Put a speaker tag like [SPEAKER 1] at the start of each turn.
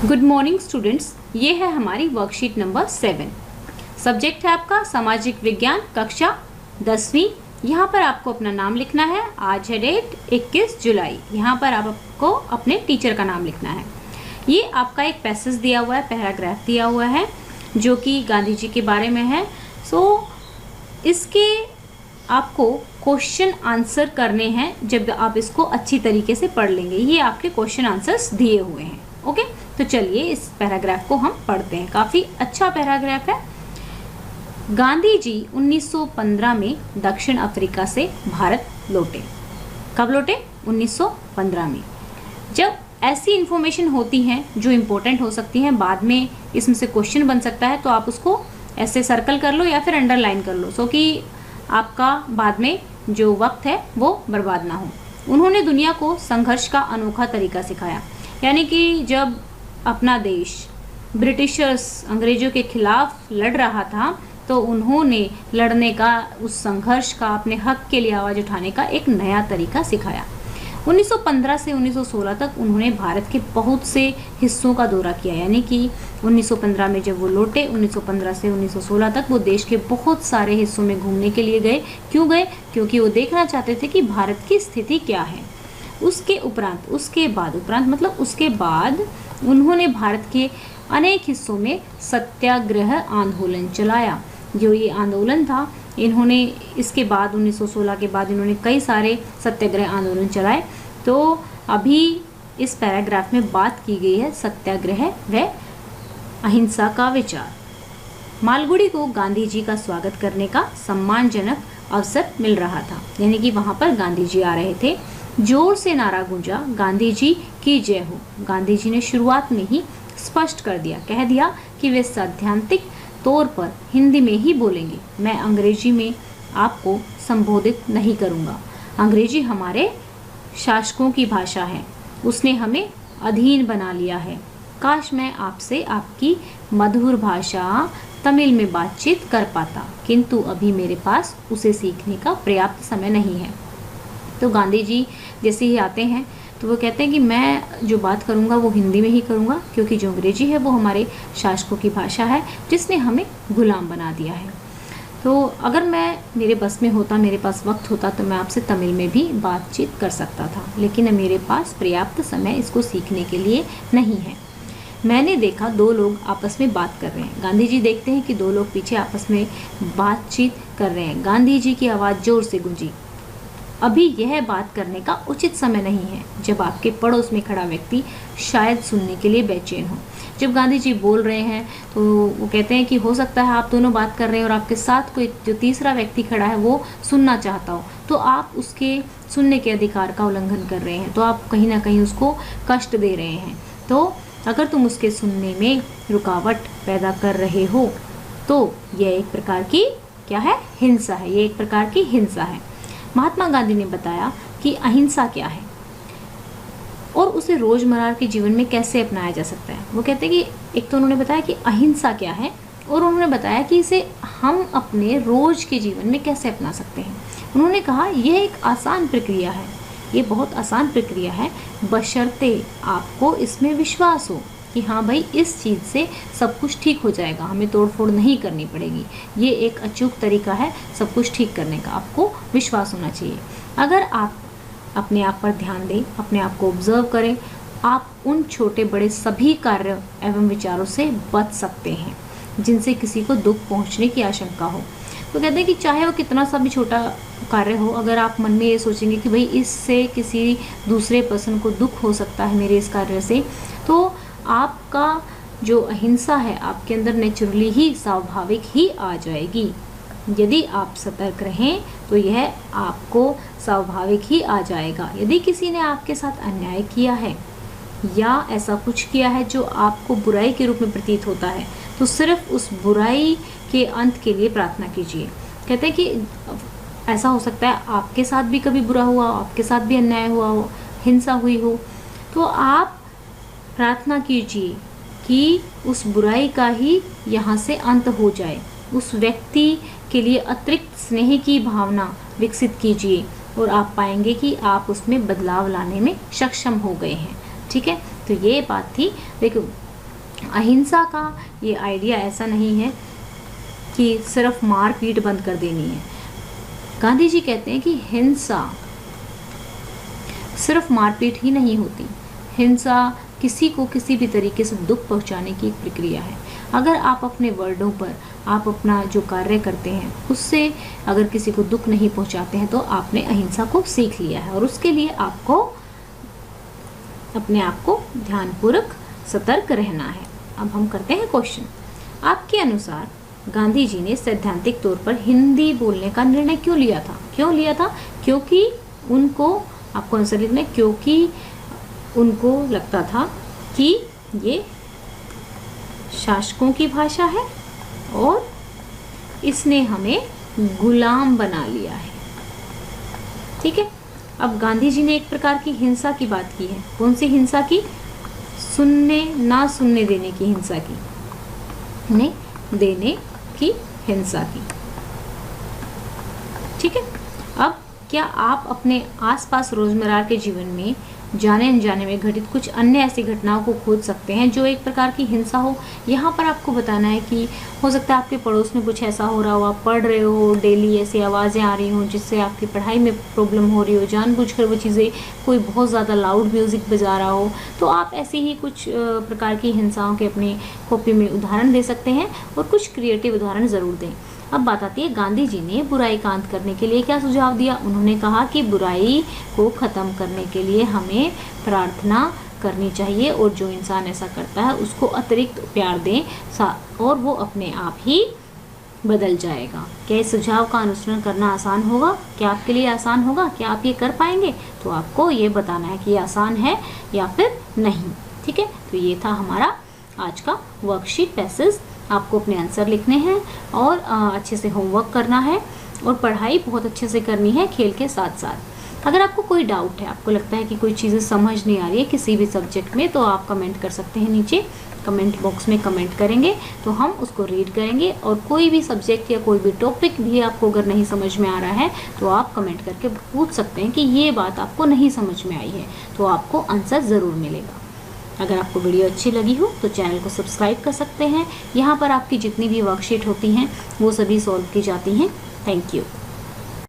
[SPEAKER 1] Good morning students, ये है हमारी वर्कशीट नंबर 7। सब्जेक्ट है आपका सामाजिक विज्ञान, कक्षा 10वीं। यहाँ पर आपको अपना नाम लिखना है। आज है डेट 21 जुलाई। यहाँ पर आपको अपने टीचर का नाम लिखना है। ये आपका एक पैसेज दिया हुआ है, पैराग्राफ दिया हुआ है जो कि गांधी जी के बारे में है। इसके आपको क्वेश्चन आंसर करने हैं जब आप इसको अच्छी तरीके से पढ़ लेंगे। ये आपके क्वेश्चन आंसर्स दिए हुए हैं। ओके, तो चलिए इस पैराग्राफ को हम पढ़ते हैं। काफ़ी अच्छा पैराग्राफ है। गांधी जी 1915 में दक्षिण अफ्रीका से भारत लौटे। कब लौटे? 1915 में। जब ऐसी इन्फॉर्मेशन होती हैं जो इम्पोर्टेंट हो सकती हैं, बाद में इसमें से क्वेश्चन बन सकता है, तो आप उसको ऐसे सर्कल कर लो या फिर अंडरलाइन कर लो, सो कि आपका बाद में जो वक्त है वो बर्बाद ना हो। उन्होंने दुनिया को संघर्ष का अनोखा तरीका सिखाया। यानी कि जब अपना देश ब्रिटिशर्स अंग्रेजों के खिलाफ लड़ रहा था, तो उन्होंने लड़ने का, उस संघर्ष का, अपने हक के लिए आवाज़ उठाने का एक नया तरीका सिखाया। 1915 से 1916 तक उन्होंने भारत के बहुत से हिस्सों का दौरा किया। यानी कि 1915 में जब वो लौटे, 1915 से 1916 तक वो देश के बहुत सारे हिस्सों में घूमने के लिए गए। क्यों गए? क्योंकि वो देखना चाहते थे कि भारत की स्थिति क्या है। उसके बाद उन्होंने भारत के अनेक हिस्सों में सत्याग्रह आंदोलन चलाया। जो ये आंदोलन था, इन्होंने इसके बाद 1916 के बाद इन्होंने कई सारे सत्याग्रह आंदोलन चलाए। तो अभी इस पैराग्राफ में बात की गई है सत्याग्रह व अहिंसा का विचार। मालगुडी को गांधी जी का स्वागत करने का सम्मानजनक अवसर मिल रहा था। यानी कि वहाँ पर गांधी जी आ रहे थे। जोर से नारा गूंजा, गांधी जी की जय हो। गांधी जी ने शुरुआत में ही स्पष्ट कह दिया कि वे सैद्धांतिक तौर पर हिंदी में ही बोलेंगे। मैं अंग्रेजी में आपको संबोधित नहीं करूंगा। अंग्रेजी हमारे शासकों की भाषा है, उसने हमें अधीन बना लिया है। काश मैं आपसे आपकी मधुर भाषा तमिल में बातचीत कर पाता, किंतु अभी मेरे पास उसे सीखने का पर्याप्त समय नहीं है। तो गांधी जी जैसे ही आते हैं तो वो कहते हैं कि मैं जो बात करूंगा वो हिंदी में ही करूंगा, क्योंकि जो अंग्रेजी है वो हमारे शासकों की भाषा है जिसने हमें गुलाम बना दिया है। तो अगर मेरे बस में होता, मेरे पास वक्त होता, तो मैं आपसे तमिल में भी बातचीत कर सकता था, लेकिन मेरे पास पर्याप्त समय इसको सीखने के लिए नहीं है। मैंने देखा दो लोग आपस में बात कर रहे हैं। गांधी जी देखते हैं कि दो लोग पीछे आपस में बातचीत कर रहे हैं। गांधी जी की आवाज़ जोर से गूंजी, अभी यह बात करने का उचित समय नहीं है जब आपके पड़ोस में खड़ा व्यक्ति शायद सुनने के लिए बेचैन हो। जब गांधी जी बोल रहे हैं तो वो कहते हैं कि हो सकता है आप दोनों बात कर रहे हैं और आपके साथ कोई जो तीसरा व्यक्ति खड़ा है वो सुनना चाहता हो, तो आप उसके सुनने के अधिकार का उल्लंघन कर रहे हैं, तो आप कहीं ना कहीं उसको कष्ट दे रहे हैं। तो अगर तुम उसके सुनने में रुकावट पैदा कर रहे हो तो यह एक प्रकार की क्या है? हिंसा है। ये एक प्रकार की हिंसा है। महात्मा गांधी ने बताया कि अहिंसा क्या है और उसे रोजमर्रा के जीवन में कैसे अपनाया जा सकता है। वो कहते हैं कि एक तो उन्होंने बताया कि अहिंसा क्या है, और उन्होंने बताया कि इसे हम अपने रोज के जीवन में कैसे अपना सकते हैं। उन्होंने कहा यह एक आसान प्रक्रिया है, ये बहुत आसान प्रक्रिया है, बशर्ते आपको इसमें विश्वास हो कि हाँ भाई इस चीज़ से सब कुछ ठीक हो जाएगा, हमें तोड़फोड़ नहीं करनी पड़ेगी। ये एक अचूक तरीका है सब कुछ ठीक करने का, आपको विश्वास होना चाहिए। अगर आप अपने आप पर ध्यान दें, अपने आप को ऑब्जर्व करें, आप उन छोटे बड़े सभी कार्य एवं विचारों से बच सकते हैं जिनसे किसी को दुख पहुंचने की आशंका हो। तो कहते हैं कि चाहे वो कितना सा भी छोटा कार्य हो, अगर आप मन में ये सोचेंगे कि भाई इससे किसी दूसरे पर्सन को दुख हो सकता है मेरे इस कार्य से, तो आपका जो अहिंसा है आपके अंदर नेचुरली ही, स्वाभाविक ही आ जाएगी। यदि आप सतर्क रहें तो यह आपको स्वाभाविक ही आ जाएगा। यदि किसी ने आपके साथ अन्याय किया है या ऐसा कुछ किया है जो आपको बुराई के रूप में प्रतीत होता है, तो सिर्फ उस बुराई के अंत के लिए प्रार्थना कीजिए। कहते हैं कि ऐसा हो सकता है आपके साथ भी कभी बुरा हुआ, आपके साथ भी अन्याय हुआ हो, हिंसा हुई हो, तो आप प्रार्थना कीजिए कि उस बुराई का ही यहाँ से अंत हो जाए। उस व्यक्ति के लिए अतिरिक्त स्नेह की भावना विकसित कीजिए और आप पाएंगे कि आप उसमें बदलाव लाने में सक्षम हो गए हैं। ठीक है, तो ये बात थी। देखो अहिंसा का ये आइडिया ऐसा नहीं है कि सिर्फ मारपीट बंद कर देनी है। गांधी जी कहते हैं कि हिंसा सिर्फ मारपीट ही नहीं होती, हिंसा किसी को किसी भी तरीके से दुख पहुंचाने की एक प्रक्रिया है। अगर आप अपने वर्डों पर, आप अपना जो कार्य करते हैं उससे अगर किसी को दुख नहीं पहुंचाते हैं तो आपने अहिंसा को सीख लिया है, और उसके लिए आपको अपने आप को ध्यानपूर्वक सतर्क रहना है। अब हम करते हैं क्वेश्चन। आपके अनुसार गांधी जी ने सैद्धांतिक तौर पर हिंदी बोलने का निर्णय क्यों लिया था? क्योंकि उनको, आपको आंसर लिखना है, क्योंकि उनको लगता था कि ये शासकों की भाषा है और इसने हमें गुलाम बना लिया है। ठीक है। अब गांधी जी ने एक प्रकार की हिंसा की बात की है। कौन सी हिंसा की? ना सुनने देने की हिंसा की, नहीं देने की हिंसा की। ठीक है। अब क्या आप अपने आसपास रोजमर्रा के जीवन में जाने अनजाने में घटित कुछ अन्य ऐसी घटनाओं को खोज सकते हैं जो एक प्रकार की हिंसा हो? यहाँ पर आपको बताना है कि हो सकता है आपके पड़ोस में कुछ ऐसा हो रहा हो, आप पढ़ रहे हो, डेली ऐसी आवाज़ें आ रही हों जिससे आपकी पढ़ाई में प्रॉब्लम हो रही हो, जानबूझकर वो चीज़ें, कोई बहुत ज़्यादा लाउड म्यूज़िक बजा रहा हो, तो आप ऐसी ही कुछ प्रकार की हिंसाओं के अपनी कॉपी में उदाहरण दे सकते हैं और कुछ क्रिएटिव उदाहरण ज़रूर दें। अब बात आती है गांधी जी ने बुराई का अंत करने के लिए क्या सुझाव दिया। उन्होंने कहा कि बुराई को ख़त्म करने के लिए हमें प्रार्थना करनी चाहिए और जो इंसान ऐसा करता है उसको अतिरिक्त प्यार दें और वो अपने आप ही बदल जाएगा। क्या इस सुझाव का अनुसरण करना आसान होगा? क्या आपके लिए आसान होगा? क्या आप ये कर पाएंगे? तो आपको ये बताना है कि ये आसान है या फिर नहीं। ठीक है। तो ये था हमारा आज का वर्कशीट पैसेज। आपको अपने आंसर लिखने हैं और अच्छे से होमवर्क करना है और पढ़ाई बहुत अच्छे से करनी है खेल के साथ साथ। अगर आपको कोई डाउट है, आपको लगता है कि कोई चीज़ें समझ नहीं आ रही है किसी भी सब्जेक्ट में, तो आप कमेंट कर सकते हैं। नीचे कमेंट बॉक्स में कमेंट करेंगे तो हम उसको रीड करेंगे, और कोई भी सब्जेक्ट या कोई भी टॉपिक भी आपको अगर नहीं समझ में आ रहा है तो आप कमेंट करके पूछ सकते हैं कि ये बात आपको नहीं समझ में आई है, तो आपको आंसर ज़रूर मिलेगा। अगर आपको वीडियो अच्छी लगी हो तो चैनल को सब्सक्राइब कर सकते हैं। यहाँ पर आपकी जितनी भी वर्कशीट होती हैं वो सभी सॉल्व की जाती हैं। Thank you.